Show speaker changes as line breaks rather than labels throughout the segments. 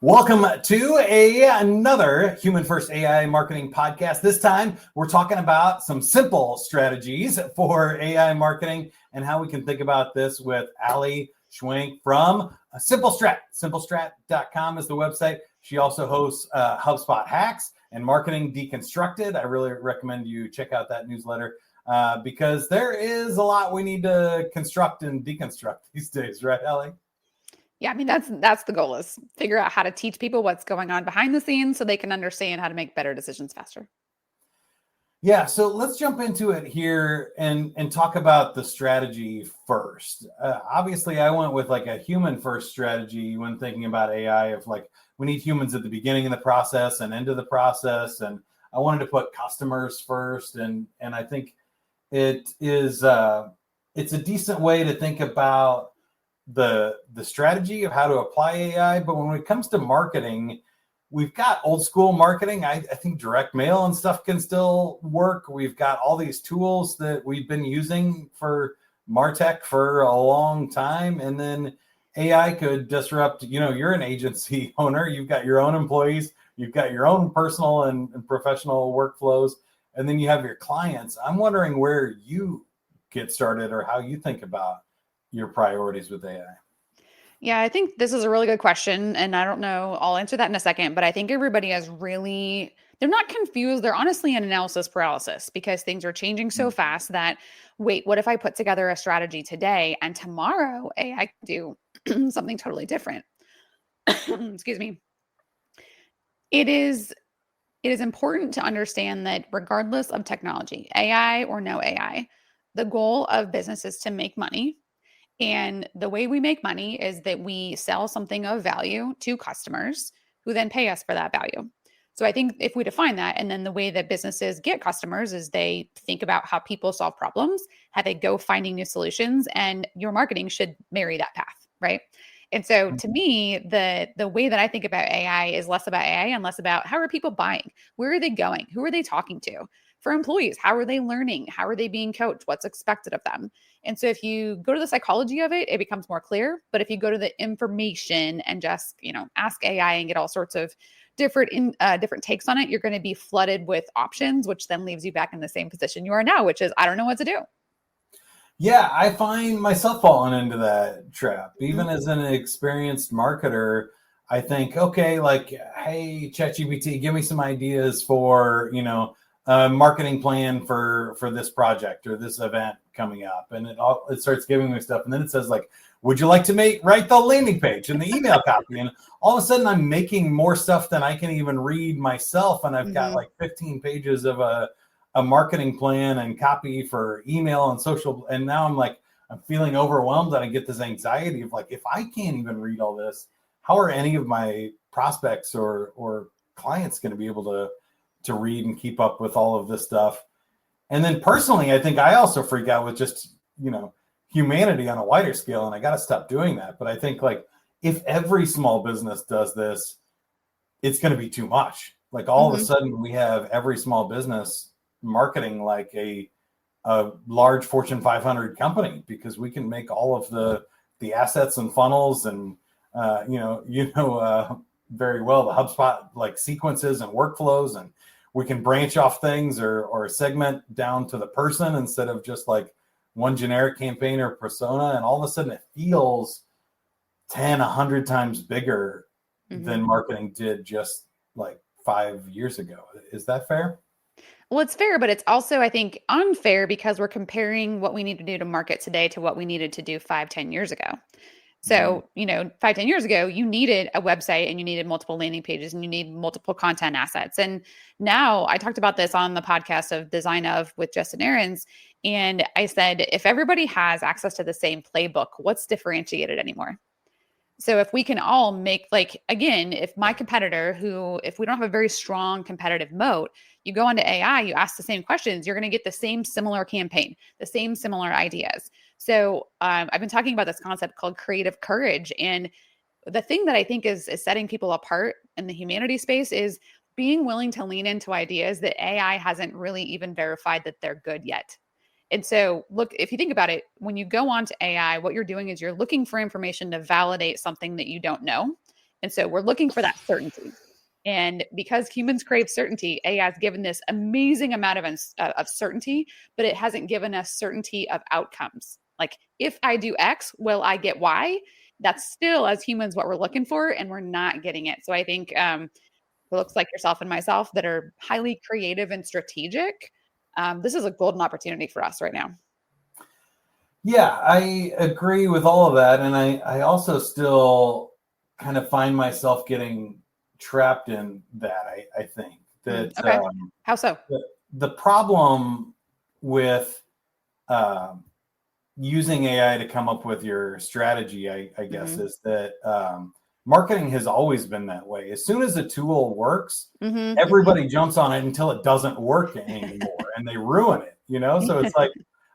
Welcome to another Human First AI Marketing Podcast. This time, we're talking about some simple strategies for AI marketing and how we can think about this with Ali Schwanke from Simple Strat. SimpleStrat.com is the website. She also hosts HubSpot Hacks and Marketing Deconstructed. I really recommend you check out that newsletter because there is a lot we need to construct and deconstruct these days, right, Ali?
Yeah, I mean, that's the goal, is figure out how to teach people what's going on behind the scenes so they can understand how to make better decisions faster.
Yeah, so let's jump into it here and talk about the strategy first. Obviously, I went with like a human first strategy when thinking about AI of like, we need humans at the beginning of the process and end of the process. And I wanted to put customers first. And I think it is, it's a decent way to think about the strategy of how to apply AI. But when it comes to marketing, we've got old school marketing. I think direct mail and stuff can still work. We've got all these tools that we've been using for MarTech for a long time. And then AI could disrupt, you're an agency owner, you've got your own employees, you've got your own personal and professional workflows, and then you have your clients. I'm wondering where you get started or how you think about your priorities with AI.
Yeah, I think this is a really good question. And I don't know, I'll answer that in a second, but I think everybody they're not confused. They're honestly in analysis paralysis because things are changing so fast that, wait, what if I put together a strategy today and tomorrow AI can do something totally different? Excuse me. It is important to understand that regardless of technology, AI or no AI, the goal of business is to make money. And the way we make money is that we sell something of value to customers who then pay us for that value. So I think if we define that, and then the way that businesses get customers is they think about how people solve problems, how they go finding new solutions, and your marketing should marry that path, right? And so to me, the way that I think about AI is less about AI and less about how are people buying? Where are they going? Who are they talking to? For employees, how are they learning? How are they being coached? What's expected of them? And so if you go to the psychology of it, it becomes more clear. But if you go to the information and just, ask AI and get all sorts of different takes on it, you're going to be flooded with options, which then leaves you back in the same position you are now, which is, I don't know what to do.
Yeah, I find myself falling into that trap. Even as an experienced marketer, I think, okay, like, hey, ChatGPT, give me some ideas for, a marketing plan for this project or this event coming up. And it starts giving me stuff. And then it says like, would you like to write the landing page and the email copy? And all of a sudden I'm making more stuff than I can even read myself. And I've got like 15 pages of a marketing plan and copy for email and social. And now I'm feeling overwhelmed and I get this anxiety of like, if I can't even read all this, how are any of my prospects or clients going to be able to read and keep up with all of this stuff? And then personally, I think I also freak out with just, humanity on a wider scale. And I got to stop doing that. But I think like if every small business does this, it's going to be too much. Like all of a sudden we have every small business marketing like a large Fortune 500 company because we can make all of the assets and funnels and very well the HubSpot like sequences and workflows, and we can branch off things or segment down to the person instead of just like one generic campaign or persona. And all of a sudden it feels 100 times bigger than marketing did just like 5 years ago. Is that fair?
Well, it's fair, but it's also, I think, unfair because we're comparing what we need to do to market today to what we needed to do 5-10 years ago. So, 5-10 years ago, you needed a website and you needed multiple landing pages and you need multiple content assets. And now I talked about this on the podcast of Design Of with Justin Aarons. And I said, if everybody has access to the same playbook, what's differentiated anymore? So if we can all make, like, again, if my competitor if we don't have a very strong competitive moat, you go onto AI, you ask the same questions, you're going to get the same similar campaign, the same similar ideas. So I've been talking about this concept called creative courage. And the thing that I think is setting people apart in the humanity space is being willing to lean into ideas that AI hasn't really even verified that they're good yet. And so look, if you think about it, when you go on to AI, what you're doing is you're looking for information to validate something that you don't know. And so we're looking for that certainty. And because humans crave certainty, AI has given this amazing amount of certainty, but it hasn't given us certainty of outcomes. Like, if I do X, will I get Y? That's still, as humans, what we're looking for, and we're not getting it. So I think it looks like yourself and myself that are highly creative and strategic. This is a golden opportunity for us right now.
Yeah, I agree with all of that. And I also still kind of find myself getting trapped in that. I think that
Okay. How so?
the problem with using AI to come up with your strategy, I guess, is that marketing has always been that way. As soon as a tool works, everybody jumps on it until it doesn't work anymore and they ruin it, So it's like,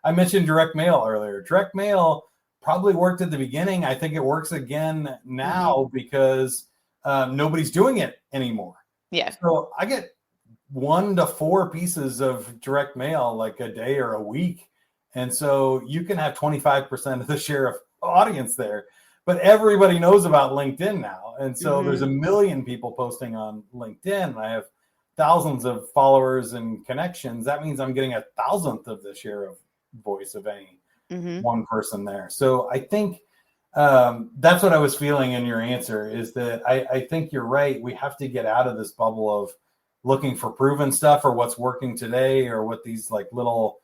I mentioned direct mail earlier. Direct mail probably worked at the beginning. I think it works again now because nobody's doing it anymore.
Yeah.
So I get 1 to 4 pieces of direct mail like a day or a week. And so you can have 25% of the share of audience there, but everybody knows about LinkedIn now. And so there's 1 million people posting on LinkedIn. I have thousands of followers and connections. That means I'm getting 1,000th of the share of voice of any one person there. So I think that's what I was feeling in your answer, is that I think you're right. We have to get out of this bubble of looking for proven stuff or what's working today or what these like little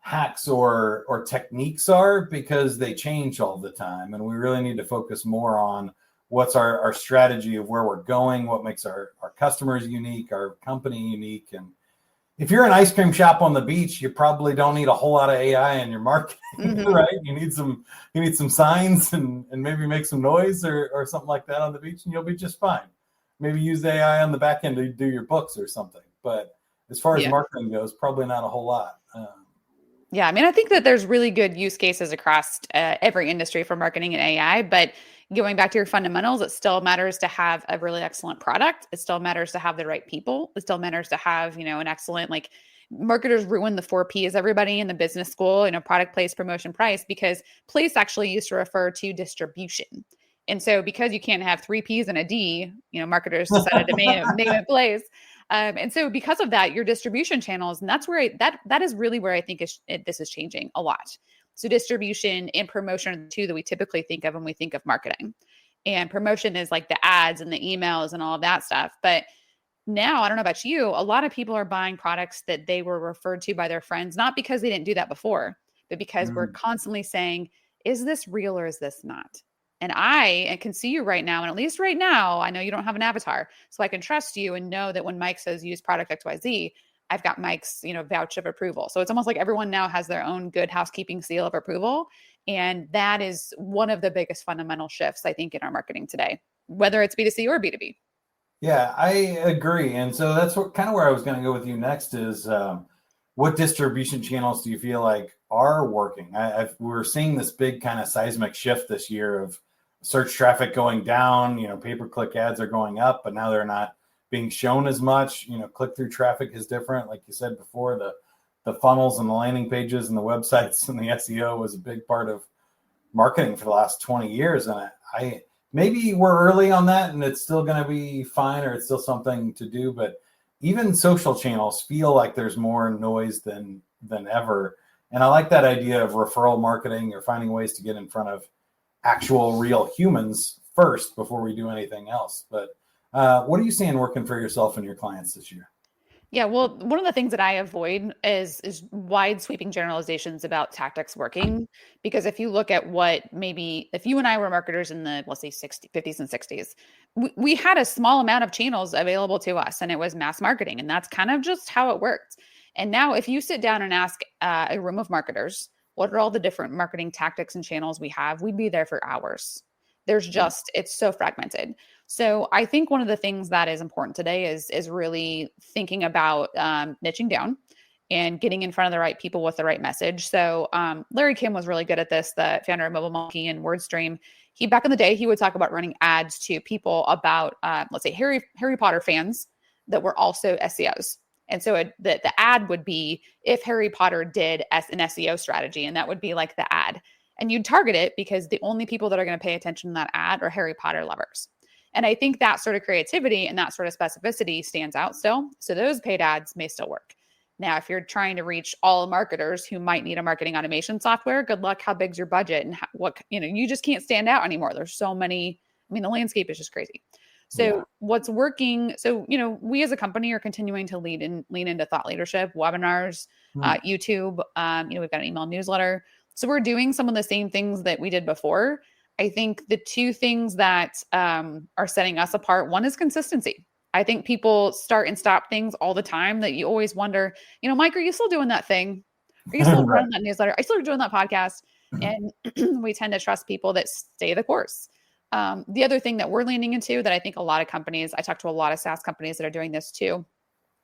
hacks or techniques are, because they change all the time. And we really need to focus more on what's our strategy of where we're going, what makes our customers unique, our company unique. And if you're an ice cream shop on the beach, you probably don't need a whole lot of AI in your marketing, right? You need some signs and maybe make some noise or something like that on the beach, and you'll be just fine. Maybe use AI on the back end to do your books or something. But as far as marketing goes, probably not a whole lot.
Yeah, I mean, I think that there's really good use cases across every industry for marketing and AI, but going back to your fundamentals, it still matters to have a really excellent product. It still matters to have the right people. It still matters to have, an excellent, like, marketers ruin the 4 Ps, everybody in the business school, product, place, promotion, price, because place actually used to refer to distribution. And so because you can't have 3 Ps and a D, marketers decided to name it place. And so because of that, your distribution channels, and that's where that is really where I think this is changing a lot. So distribution and promotion are the two that we typically think of when we think of marketing. And promotion is like the ads and the emails and all of that stuff. But now, I don't know about you, a lot of people are buying products that they were referred to by their friends, not because they didn't do that before, but because we're constantly saying, is this real or is this not? And I can see you right now. And at least right now, I know you don't have an avatar. So I can trust you and know that when Mike says use product XYZ, I've got Mike's, vouch of approval. So it's almost like everyone now has their own good housekeeping seal of approval. And that is one of the biggest fundamental shifts, I think, in our marketing today, whether it's B2C or B2B.
Yeah, I agree. And so that's kind of where I was going to go with you next is what distribution channels do you feel like are working? We're seeing this big kind of seismic shift this year of search traffic going down, pay-per-click ads are going up, but now they're not being shown as much. Click-through traffic is different. Like you said before, the funnels and the landing pages and the websites and the SEO was a big part of marketing for the last 20 years. And I maybe we're early on that and it's still going to be fine, or it's still something to do, but even social channels feel like there's more noise than ever. And I like that idea of referral marketing or finding ways to get in front of actual real humans first before we do anything else. But what are you seeing working for yourself and your clients this year?
Yeah, well, one of the things that I avoid is wide sweeping generalizations about tactics working. Because if you look at if you and I were marketers in the, let's say, 50s and 60s, we had a small amount of channels available to us, and it was mass marketing. And that's kind of just how it worked. And now if you sit down and ask a room of marketers, what are all the different marketing tactics and channels we have, we'd be there for hours. It's so fragmented. So I think one of the things that is important today is really thinking about niching down and getting in front of the right people with the right message. So Larry Kim was really good at this, the founder of Mobile Monkey and WordStream. Back in the day, he would talk about running ads to people about, let's say, Harry Potter fans that were also SEOs. And so the ad would be if Harry Potter did an SEO strategy, and that would be like the ad. And you target it because the only people that are going to pay attention to that ad are Harry Potter lovers. And I think that sort of creativity and that sort of specificity stands out still. So those paid ads may still work. Now, if you're trying to reach all marketers who might need a marketing automation software, good luck. How big's your budget? And what, you just can't stand out anymore. There's so many. I mean, the landscape is just crazy. So what's working? So, we as a company are continuing to lean into thought leadership, webinars, YouTube. We've got an email newsletter. So we're doing some of the same things that we did before. I think the two things that are setting us apart, one is consistency. I think people start and stop things all the time that you always wonder, Mike, are you still doing that thing? Are you still running that newsletter? Are you still doing that podcast? And we tend to trust people that stay the course. The other thing that we're leaning into that I think a lot of companies, I talk to a lot of SaaS companies that are doing this too,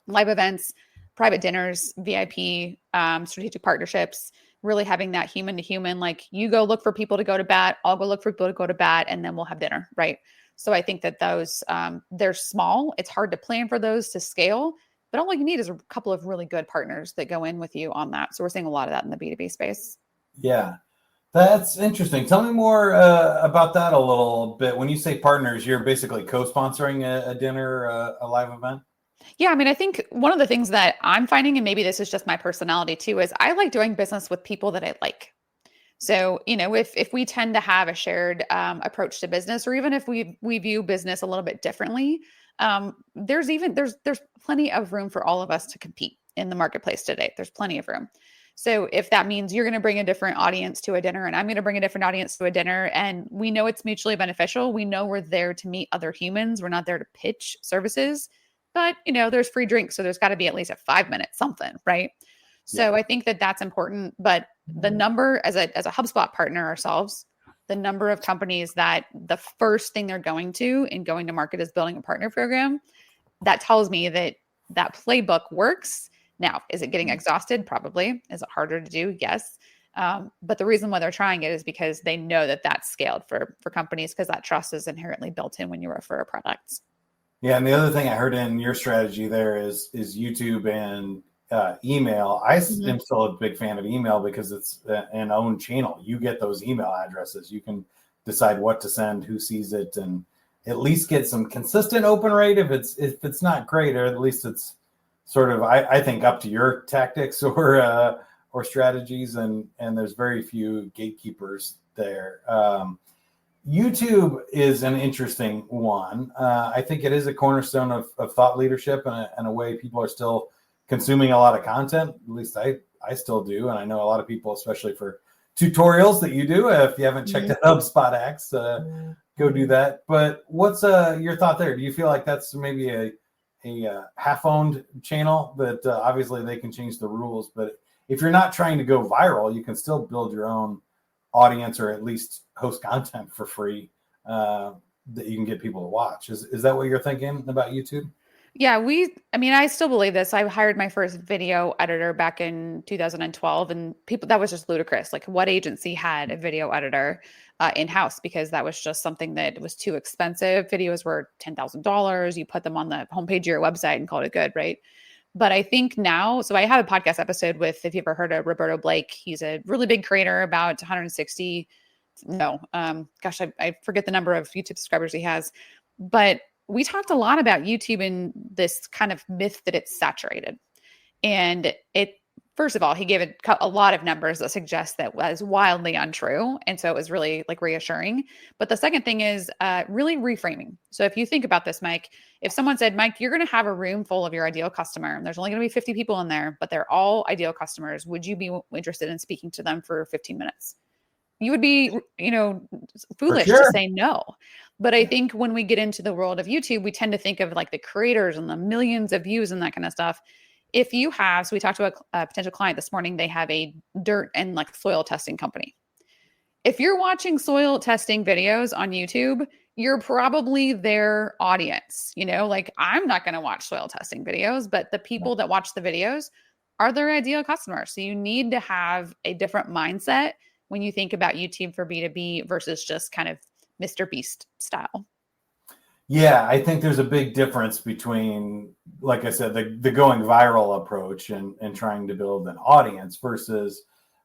live events, private dinners, VIP, strategic partnerships, really having that human to human, like you go look for people to go to bat, I'll go look for people to go to bat, and then we'll have dinner, right? So I think that those, they're small. It's hard to plan for those to scale, but all you need is a couple of really good partners that go in with you on that. So we're seeing a lot of that in the B2B space.
Yeah, that's interesting. Tell me more about that a little bit. When you say partners, you're basically co-sponsoring a dinner, a live event?
Yeah, I mean, I think one of the things that I'm finding, and maybe this is just my personality too, is I like doing business with people that I like. So, if we tend to have a shared approach to business, or even if we view business a little bit differently, there's plenty of room for all of us to compete in the marketplace today. There's plenty of room. So if that means you're going to bring a different audience to a dinner and I'm going to bring a different audience to a dinner, and we know it's mutually beneficial, we know we're there to meet other humans. We're not there to pitch services, but there's free drinks. So there's got to be at least a 5-minute something, right? So I think that that's important. But the number as a HubSpot partner ourselves, the number of companies that the first thing they're going to market is building a partner program, that tells me that playbook works. Now, is it getting exhausted? Probably. Is it harder to do? Yes. But the reason why they're trying it is because they know that that's scaled for companies, because that trust is inherently built in when you refer a product.
Yeah, and the other thing I heard in your strategy there is YouTube and email. I am still a big fan of email because it's an own channel. You get those email addresses. You can decide what to send, who sees it, and at least get some consistent open rate. If it's not great, or at least it's sort of, I think, up to your tactics or strategies, and there's very few gatekeepers there. YouTube is an interesting one. I think it is a cornerstone of thought leadership and a way people are still consuming a lot of content. At least I still do. And I know a lot of people, especially for tutorials that you do. If you haven't checked out HubSpot Hacks, go do that. But what's your thought there? Do you feel like that's maybe a half-owned channel that obviously they can change the rules, but if you're not trying to go viral, you can still build your own audience, or at least host content for free that you can get people to watch. Is that what you're thinking about YouTube?
Yeah, I still believe this. I hired my first video editor back in 2012, and that was just ludicrous. Like, what agency had a video editor in-house? Because that was just something that was too expensive. Videos were $10,000. You put them on the homepage of your website and called it good, right? But I think now, so I have a podcast episode with, if you ever heard of Roberto Blake, he's a really big creator, about 160, I forget the number of YouTube subscribers he has. But we talked a lot about YouTube and this kind of myth that it's saturated. And first of all, he gave a lot of numbers that suggest that was wildly untrue. And so it was really reassuring. But the second thing is really reframing. So if you think about this, Mike, if someone said, Mike, you're going to have a room full of your ideal customer, and there's only going to be 50 people in there, but they're all ideal customers, would you be interested in speaking to them for 15 minutes? You would be, foolish to say no. But I think when we get into the world of YouTube, we tend to think of the creators and the millions of views and that kind of stuff. If you have, so we talked to a potential client this morning, they have a dirt and soil testing company. If you're watching soil testing videos on YouTube, you're probably their audience. I'm not going to watch soil testing videos, but the people that watch the videos are their ideal customers. So you need to have a different mindset when you think about YouTube for B2B versus just kind of Mr. Beast style.
Yeah, I think there's a big difference between, like I said, the going viral approach and trying to build an audience versus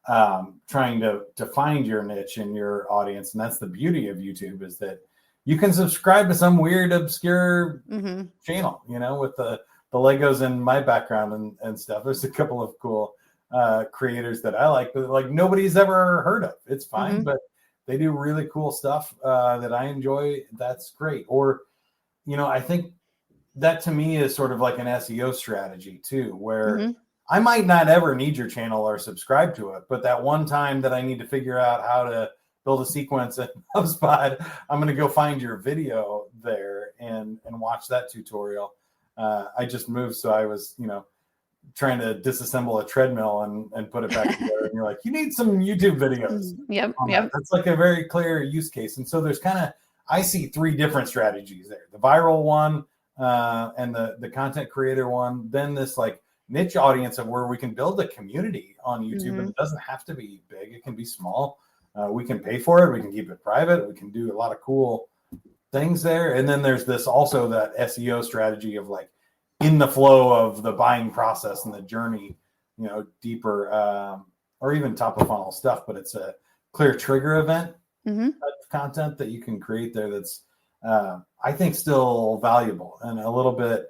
trying to find your niche and your audience. And that's the beauty of YouTube, is that you can subscribe to some weird, obscure channel, with the Legos in my background and stuff. There's a couple of cool creators that I like, but like nobody's ever heard of. It's fine, but they do really cool stuff that I enjoy. That's great. Or, I think that to me is sort of like an SEO strategy too, where I might not ever need your channel or subscribe to it, but that one time that I need to figure out how to build a sequence in HubSpot, I'm going to go find your video there and watch that tutorial. I just moved, so I was, trying to disassemble a treadmill and put it back together. And you're like, you need some YouTube videos.
Yep.
That's like a very clear use case. And so there's I see 3 different strategies there: the viral one, and the content creator one, then this like niche audience of where we can build a community on YouTube. And it doesn't have to be big. It can be small. We can pay for it. We can keep it private. We can do a lot of cool things there. And then there's this also that SEO strategy of like in the flow of the buying process and the journey, deeper, or even top of funnel stuff, but it's a clear trigger event type of content that you can create there. That's, I think, still valuable and a little bit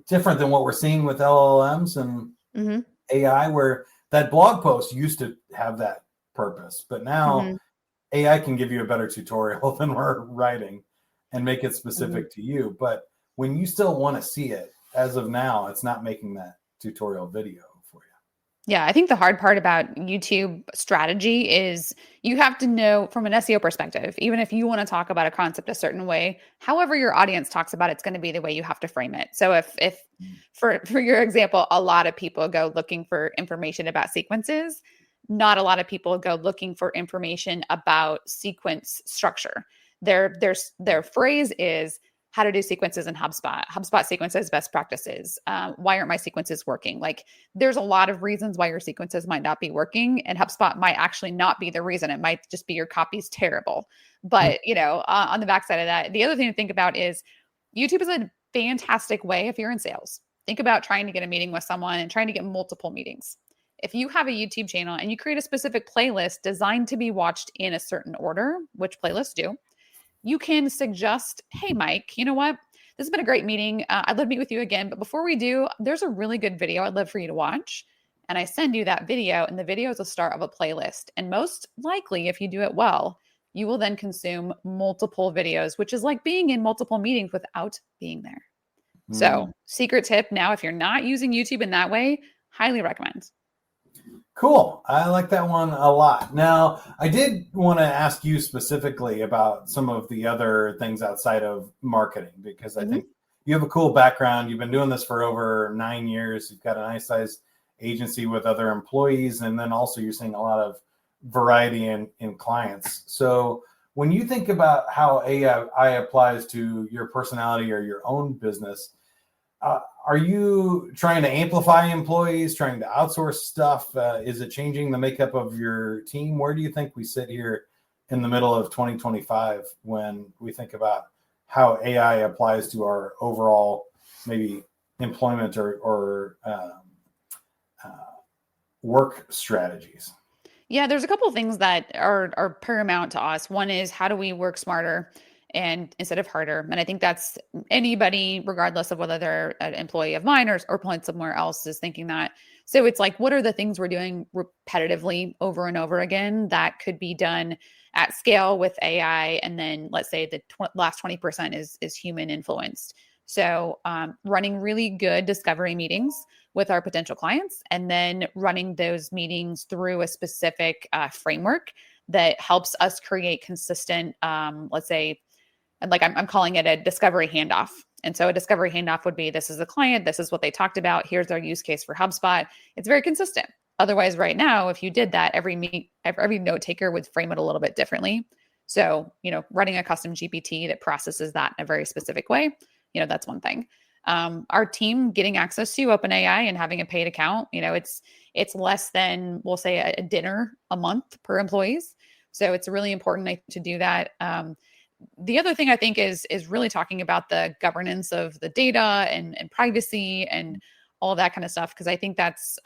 different than what we're seeing with LLMs and AI, where that blog post used to have that purpose, but now AI can give you a better tutorial than we're writing and make it specific to you. But when you still want to see it, as of now, it's not making that tutorial video for you.
Yeah, I think the hard part about YouTube strategy is you have to know from an SEO perspective, even if you want to talk about a concept a certain way, however your audience talks about it's going to be the way you have to frame it. So if for your example, a lot of people go looking for information about sequences, not a lot of people go looking for information about sequence structure. Their phrase is how to do sequences in HubSpot, HubSpot sequences, best practices. Why aren't my sequences working? Like there's a lot of reasons why your sequences might not be working, and HubSpot might actually not be the reason. It might just be your copy's terrible. But, on the backside of that, the other thing to think about is YouTube is a fantastic way if you're in sales. Think about trying to get a meeting with someone and trying to get multiple meetings. If you have a YouTube channel and you create a specific playlist designed to be watched in a certain order, which playlists do, you can suggest, hey, Mike, you know what? This has been a great meeting. I'd love to meet with you again. But before we do, there's a really good video I'd love for you to watch. And I send you that video, and the video is the start of a playlist. And most likely, if you do it well, you will then consume multiple videos, which is like being in multiple meetings without being there. So secret tip now, if you're not using YouTube in that way, highly recommend.
Cool. I like that one a lot. Now, I did want to ask you specifically about some of the other things outside of marketing, because I think you have a cool background. You've been doing this for over 9 years. You've got a nice sized agency with other employees. And then also you're seeing a lot of variety in clients. So when you think about how AI applies to your personality or your own business, are you trying to amplify employees, trying to outsource stuff? Is it changing the makeup of your team? Where do you think we sit here in the middle of 2025 when we think about how AI applies to our overall maybe employment or work strategies?
Yeah, there's a couple of things that are paramount to us. One is, how do we work smarter and instead of harder? And I think that's anybody, regardless of whether they're an employee of mine or employed somewhere else, is thinking that. So it's like, what are the things we're doing repetitively over and over again that could be done at scale with AI? And then let's say the last 20% is human influenced. So running really good discovery meetings with our potential clients, and then running those meetings through a specific framework that helps us create consistent, let's say, like I'm calling it a discovery handoff. And so a discovery handoff would be, this is the client, this is what they talked about, here's our use case for HubSpot. It's very consistent. Otherwise, right now, if you did that, every note taker would frame it a little bit differently. So, running a custom GPT that processes that in a very specific way, that's one thing. Our team getting access to OpenAI and having a paid account, it's less than, we'll say, a dinner a month per employees. So it's really important to do that. The other thing I think is really talking about the governance of the data and privacy and all that kind of stuff, because I think that's,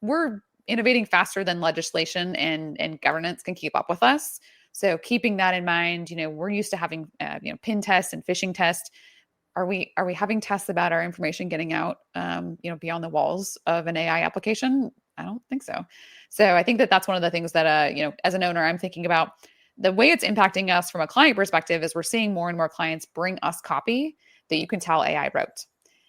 we're innovating faster than legislation and governance can keep up with us. So keeping that in mind, we're used to having pin tests and phishing tests. Are we having tests about our information getting out beyond the walls of an AI application? I don't think so. So I think that that's one of the things that as an owner, I'm thinking about. The way it's impacting us from a client perspective is we're seeing more and more clients bring us copy that you can tell AI wrote.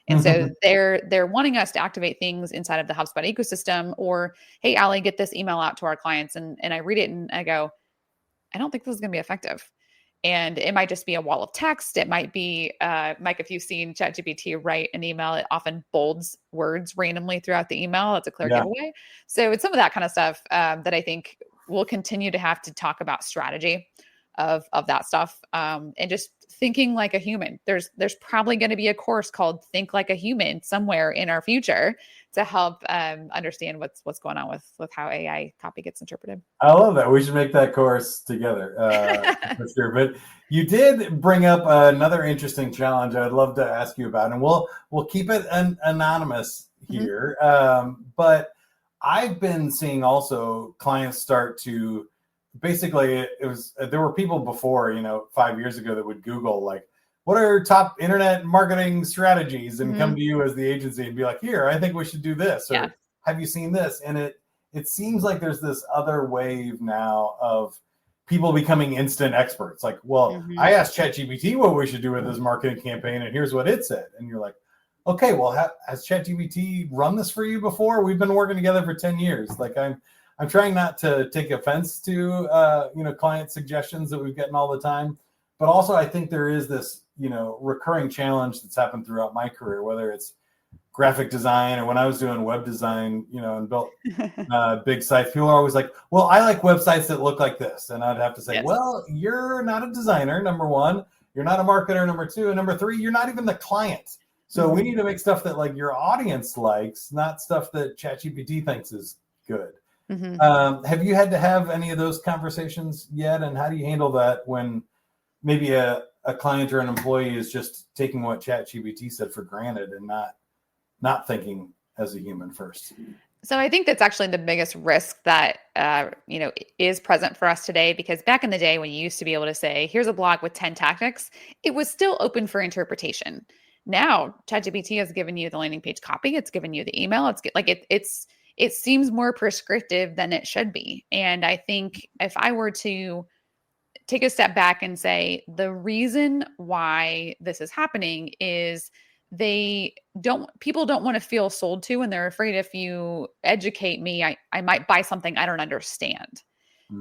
And so they're wanting us to activate things inside of the HubSpot ecosystem, or, hey, Ali, get this email out to our clients. And I read it and I go, I don't think this is going to be effective. And it might just be a wall of text. It might be, Mike, if you've seen ChatGPT write an email, it often bolds words randomly throughout the email. It's a clear giveaway. So it's some of that kind of stuff that I think we'll continue to have to talk about strategy of that stuff, and just thinking like a human. There's probably going to be a course called Think Like a Human somewhere in our future to help understand what's going on with how AI copy gets interpreted.
I love that. We should make that course together for sure. But you did bring up another interesting challenge I'd love to ask you about, and we'll keep it anonymous here. But I've been seeing also clients start to basically, there were people before, 5 years ago that would Google like, what are top internet marketing strategies, and come to you as the agency and be like, here, I think we should do this, or have you seen this? And it seems like there's this other wave now of people becoming instant experts. Like, well, I asked ChatGPT what we should do with this marketing campaign, and here's what it said. And you're like, okay, well, has ChatGPT run this for you before? We've been working together for 10 years. Like, I'm trying not to take offense to, client suggestions that we're getting all the time. But also, I think there is this, recurring challenge that's happened throughout my career, whether it's graphic design or when I was doing web design, and built big sites. People are always like, well, I like websites that look like this. And I'd have to say, well, you're not a designer, number one. You're not a marketer, number two. And number three, you're not even the client. So we need to make stuff that like your audience likes, not stuff that ChatGPT thinks is good. Have you had to have any of those conversations yet? And how do you handle that when maybe a client or an employee is just taking what ChatGPT said for granted and not thinking as a human first?
So I think that's actually the biggest risk that is present for us today, because back in the day when you used to be able to say, here's a blog with 10 tactics, it was still open for interpretation. Now ChatGPT has given you the landing page copy, it's given you the email, it seems more prescriptive than it should be. And I think if I were to take a step back and say, the reason why this is happening is people don't want to feel sold to, and they're afraid if you educate me, I might buy something I don't understand.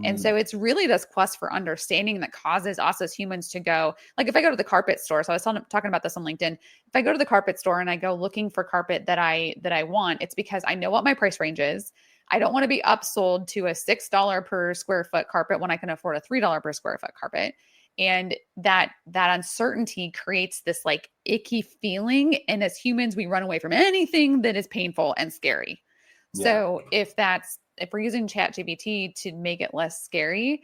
And so it's really this quest for understanding that causes us as humans to go, like if I go to the carpet store, so I was talking about this on LinkedIn. If I go to the carpet store and I go looking for carpet that I want, it's because I know what my price range is. I don't want to be upsold to a $6 per square foot carpet when I can afford a $3 per square foot carpet. And that uncertainty creates this like icky feeling. And as humans, we run away from anything that is painful and scary. Yeah. So if we're using ChatGPT to make it less scary,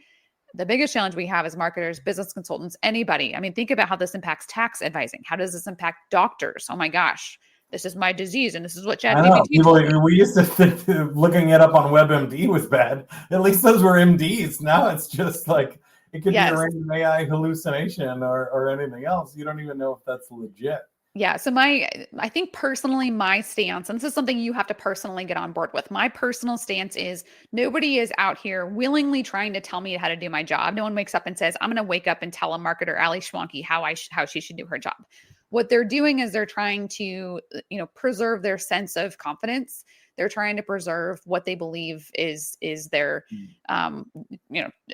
the biggest challenge we have as marketers, business consultants, anybody. I mean, think about how this impacts tax advising. How does this impact doctors? Oh my gosh, this is my disease, and this is what ChatGPT told me.
We used to think looking it up on WebMD was bad. At least those were MDs. Now it's just like it could be a random AI hallucination or anything else. You don't even know if that's legit.
Yeah. So I think personally, my stance, and this is something you have to personally get on board with. My personal stance is nobody is out here willingly trying to tell me how to do my job. No one wakes up and says, I'm going to wake up and tell a marketer, Ali Schwanke, how she should do her job. What they're doing is they're trying to, preserve their sense of confidence. They're trying to preserve what they believe is their,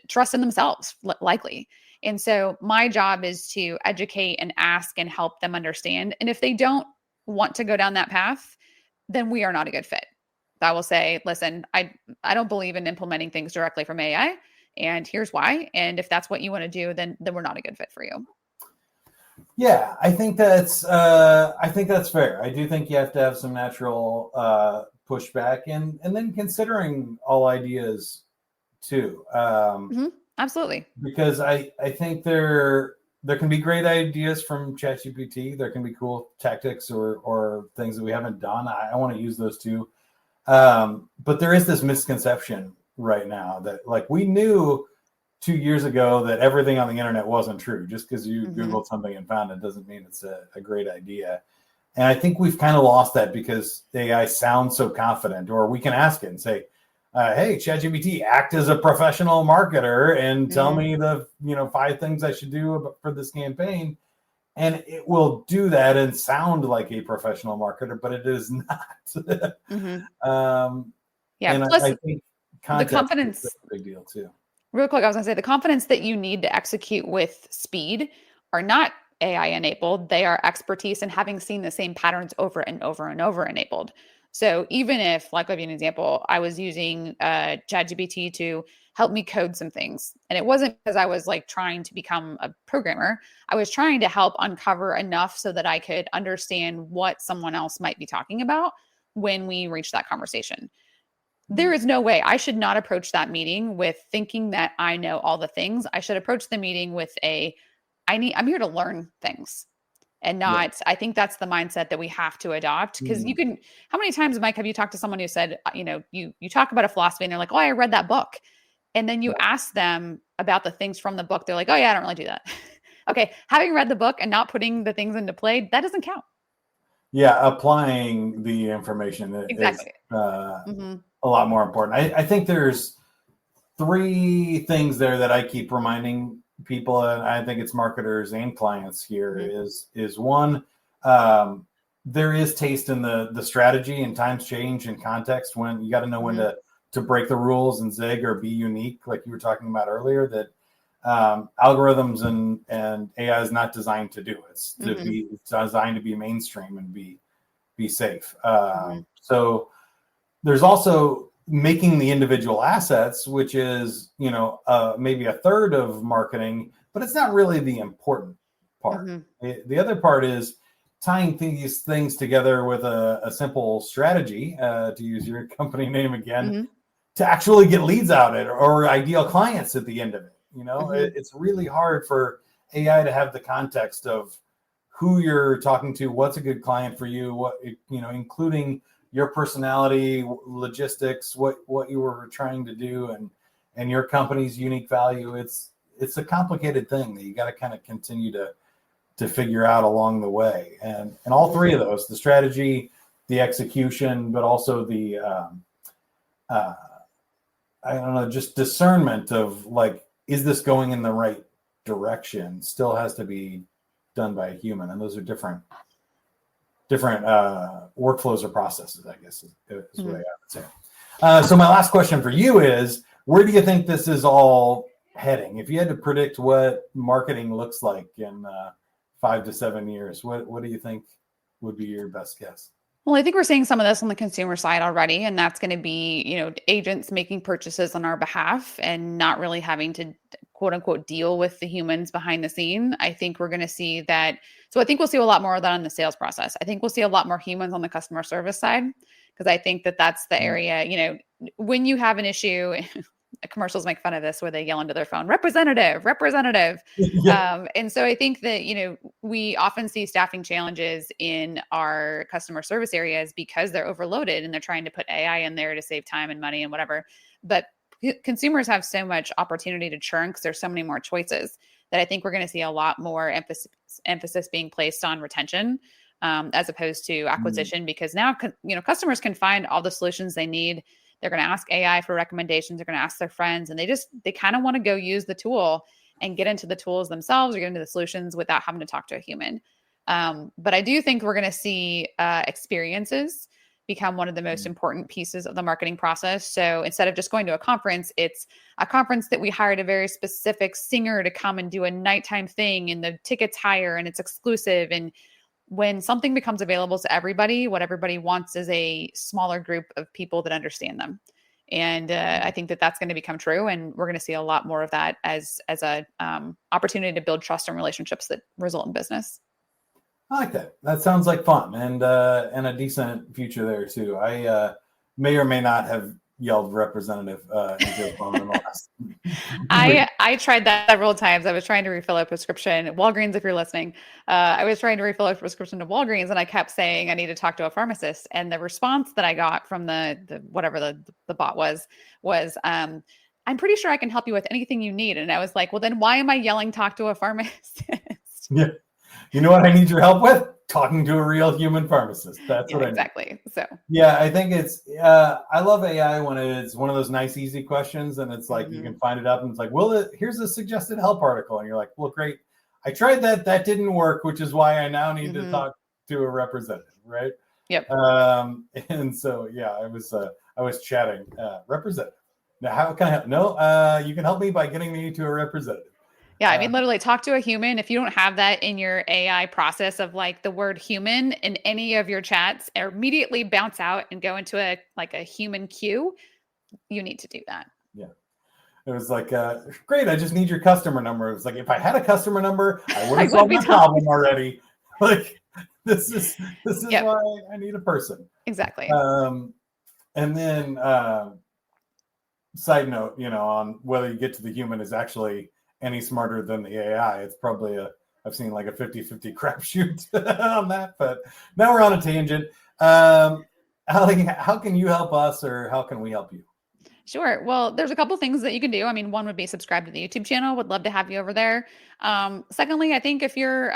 trust in themselves, likely. And so my job is to educate and ask and help them understand. And if they don't want to go down that path, then we are not a good fit. I will say, listen, I don't believe in implementing things directly from AI, and here's why. And if that's what you want to do, then we're not a good fit for you.
Yeah, I think that's fair. I do think you have to have some natural pushback and then considering all ideas too.
Absolutely.
Because I think there can be great ideas from ChatGPT. There can be cool tactics or things that we haven't done. I want to use those too. But there is this misconception right now that like we knew 2 years ago that everything on the internet wasn't true. Just because you Googled something and found it doesn't mean it's a great idea. And I think we've kind of lost that because AI sounds so confident, or we can ask it and say, hey, ChatGPT, act as a professional marketer and tell me the 5 things I should do for this campaign. And it will do that and sound like a professional marketer, but it is not.
Yeah.
And
Plus,
I think
the confidence
is a big deal too.
Real quick, I was going to say the confidence that you need to execute with speed are not AI enabled. They are expertise and having seen the same patterns over and over and over enabled. So even if, like, I'll give you an example, I was using ChatGPT to help me code some things, and it wasn't because I was like trying to become a programmer. I was trying to help uncover enough so that I could understand what someone else might be talking about when we reached that conversation. There is no way I should not approach that meeting with thinking that I know all the things. I should approach the meeting with I'm here to learn things and not, I think that's the mindset that we have to adopt. Cause how many times, Mike, have you talked to someone who said, you talk about a philosophy and they're like, oh, I read that book. And then you ask them about the things from the book. They're like, oh yeah, I don't really do that. Okay. Having read the book and not putting the things into play, that doesn't count.
Yeah. Applying the information is a lot more important. I think there's 3 things there that I keep reminding people, and I think it's marketers and clients here is one, there is taste in the strategy, and times change in context. When you got to know when to break the rules and zig or be unique, like you were talking about earlier, that algorithms and AI is not designed to do. It's designed to be mainstream and be safe. So there's also making the individual assets, which is, maybe a third of marketing, but it's not really the important part. The other part is tying these things together with a simple strategy, to use your company name again, to actually get leads out of it or ideal clients at the end of it. It's really hard for AI to have the context of who you're talking to, what's a good client for you, what, including your personality, logistics, what you were trying to do, and your company's unique value. It's a complicated thing that you got to kind of continue to figure out along the way. And all 3 of those, the strategy, the execution, but also the, just discernment of like, is this going in the right direction, still has to be done by a human. And those are different workflows or processes, I guess, is what I would say. So my last question for you is, where do you think this is all heading? If you had to predict what marketing looks like in 5 to 7 years, what do you think would be your best guess?
Well, I think we're seeing some of this on the consumer side already, and that's going to be, agents making purchases on our behalf and not really having to, quote unquote, deal with the humans behind the scene. I think we're going to see that. So I think we'll see a lot more of that in the sales process. I think we'll see a lot more humans on the customer service side, because I think that that's the area, when you have an issue, commercials make fun of this where they yell into their phone, representative. And so I think that, we often see staffing challenges in our customer service areas because they're overloaded and they're trying to put AI in there to save time and money and whatever. But consumers have so much opportunity to churn because there's so many more choices that I think we're going to see a lot more emphasis being placed on retention as opposed to acquisition, because now, customers can find all the solutions they need. They're going to ask AI for recommendations. They're going to ask their friends, and they kind of want to go use the tool and get into the tools themselves or get into the solutions without having to talk to a human. But I do think we're going to see experiences become one of the most important pieces of the marketing process. So instead of just going to a conference, it's a conference that we hired a very specific singer to come and do a nighttime thing, and the ticket's higher and it's exclusive. And when something becomes available to everybody, what everybody wants is a smaller group of people that understand them. And I think that that's going to become true. And we're going to see a lot more of that as a opportunity to build trust and relationships that result in business.
I like that. That sounds like fun and a decent future there too. I may or may not have yelled representative into a phone in the last.
I tried that several times. I was trying to refill a prescription. Walgreens, if you're listening, I was trying to refill a prescription to Walgreens, and I kept saying I need to talk to a pharmacist. And the response that I got from the whatever the bot was I'm pretty sure I can help you with anything you need. And I was like, well, then why am I yelling talk to a pharmacist?
Yeah. You know what I need your help with? Talking to a real human pharmacist. That's what I need.
Exactly. So
yeah, I think it's I love AI when it's one of those nice, easy questions, and it's like you can find it up, and it's like, well, here's a suggested help article, and you're like, well, great. I tried that. That didn't work, which is why I now need to talk to a representative, right?
Yep.
And so yeah, I was chatting representative. Now, how can I help? No, you can help me by getting me to a representative.
Yeah, I mean, literally talk to a human. If you don't have that in your AI process of like the word human in any of your chats, immediately bounce out and go into a human queue, you need to do that.
Yeah. It was like, great, I just need your customer number. It was like, if I had a customer number, I would have solved my problem already. Like, this is why I need a person.
Exactly.
And then, side note, on whether you get to the human is actually any smarter than the AI. It's probably I've seen like a 50-50 crapshoot on that, but now we're on a tangent. Ali, how can you help us, or how can we help you?
Sure. Well, there's a couple things that you can do. I mean, one would be subscribe to the YouTube channel. Would love to have you over there. Secondly, I think if you're,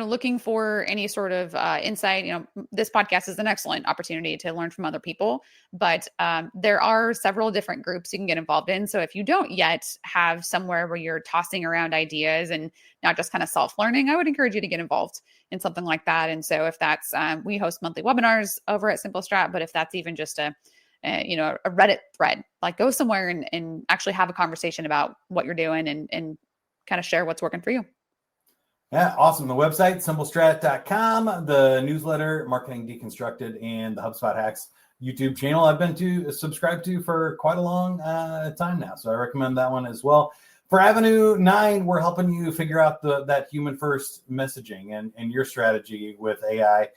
looking for any sort of insight, this podcast is an excellent opportunity to learn from other people. But there are several different groups you can get involved in. So if you don't yet have somewhere where you're tossing around ideas and not just kind of self-learning, I would encourage you to get involved in something like that. And so if that's, we host monthly webinars over at Simple Strat, but if that's even just a Reddit thread, like go somewhere and actually have a conversation about what you're doing and kind of share what's working for you.
Yeah, awesome. The website, simplestrat.com, the newsletter, Marketing Deconstructed, and the HubSpot Hacks YouTube channel I've been subscribed to for quite a long time now. So I recommend that one as well. For Avenue 9, we're helping you figure out that human first messaging and your strategy with AI.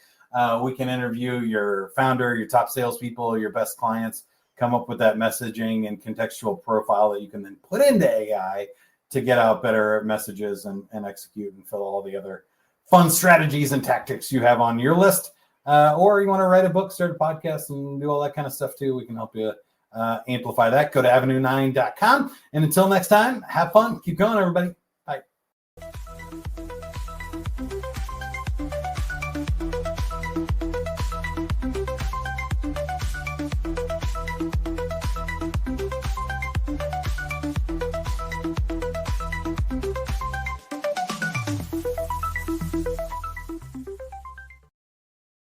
We can interview your founder, your top salespeople, your best clients, come up with that messaging and contextual profile that you can then put into AI to get out better messages and execute and fill all the other fun strategies and tactics you have on your list. Or you want to write a book, start a podcast, and do all that kind of stuff too. We can help you amplify that. Go to avenue9.com. And until next time, have fun. Keep going, everybody.